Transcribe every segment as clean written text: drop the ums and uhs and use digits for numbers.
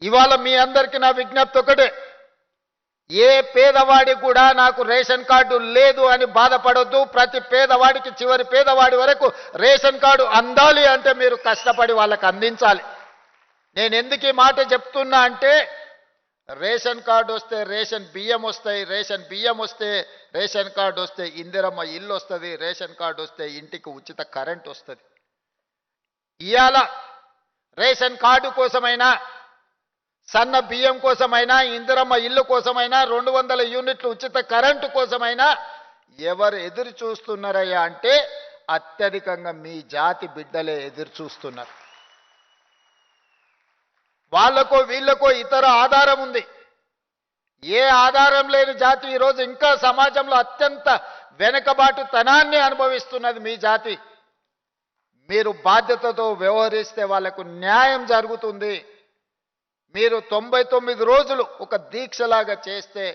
ఇవాళ మీ అందరికీ నా విజ్ఞప్తి ఒకటే, ఏ పేదవాడికి కూడా నాకు రేషన్ కార్డు లేదు అని బాధపడొద్దు. ప్రతి పేదవాడికి చివరి పేదవాడి వరకు రేషన్ కార్డు అందాలి అంటే మీరు కష్టపడి వాళ్ళకి అందించాలి. నేను ఎందుకు ఈ మాట చెప్తున్నా అంటే, రేషన్ కార్డు వస్తే రేషన్ బియ్యం వస్తాయి, రేషన్ బియ్యం వస్తే రేషన్ కార్డు వస్తే ఇందిరమ్మ ఇల్లు వస్తుంది, రేషన్ కార్డు వస్తే ఇంటికి ఉచిత కరెంట్ వస్తుంది. ఇవాళ రేషన్ కార్డు కోసమైనా, సన్న బియ్యం కోసమైనా, ఇందిరమ్మ ఇల్లు కోసమైనా, 200 యూనిట్లు ఉచిత కరెంటు కోసమైనా ఎవరు ఎదురు చూస్తున్నారయ్యా అంటే అత్యధికంగా మీ జాతి బిడ్డలే ఎదురు చూస్తున్నారు. వాళ్ళకో వీళ్ళకో ఇతర ఆధారం ఉంది. ఏ ఆధారం లేని జాతి ఈరోజు ఇంకా సమాజంలో అత్యంత వెనుకబాటుతనాన్ని అనుభవిస్తున్నది మీ జాతి. మీరు బాధ్యతతో వ్యవహరిస్తే వాళ్లకు న్యాయం జరుగుతుంది. మీరు 99 రోజులు ఒక దీక్షలాగా చేస్తే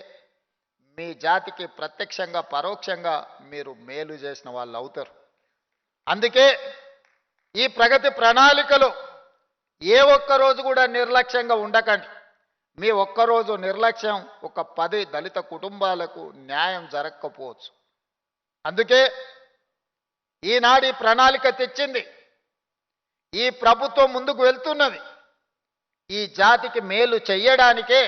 మీ జాతికి ప్రత్యక్షంగా పరోక్షంగా మీరు మేలు చేసిన వాళ్ళు అవుతారు. అందుకే ఈ ప్రగతి ప్రణాళికలో ఏ ఒక్క రోజు కూడా నిర్లక్ష్యంగా ఉండకండి. మీ ఒక్కరోజు నిర్లక్ష్యం ఒక 10 దళిత కుటుంబాలకు న్యాయం జరగకపోవచ్చు. అందుకే ఈనాడు ఈ ప్రణాళిక తెచ్చింది. ఈ ప్రభుత్వం ముందుకు వెళ్తున్నది ఈ జాతికి మేలు చెయ్యడానికే.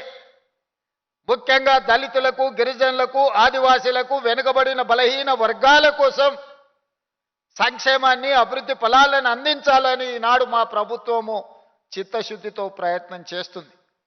ముఖ్యంగా దళితులకు, గిరిజనులకు, ఆదివాసీలకు, వెనుకబడిన బలహీన వర్గాల కోసం సంక్షేమాన్ని, అభివృద్ధి ఫలాలను అందించాలని ఈనాడు మా ప్రభుత్వము చిత్తశుద్ధితో ప్రయత్నం చేస్తుంది.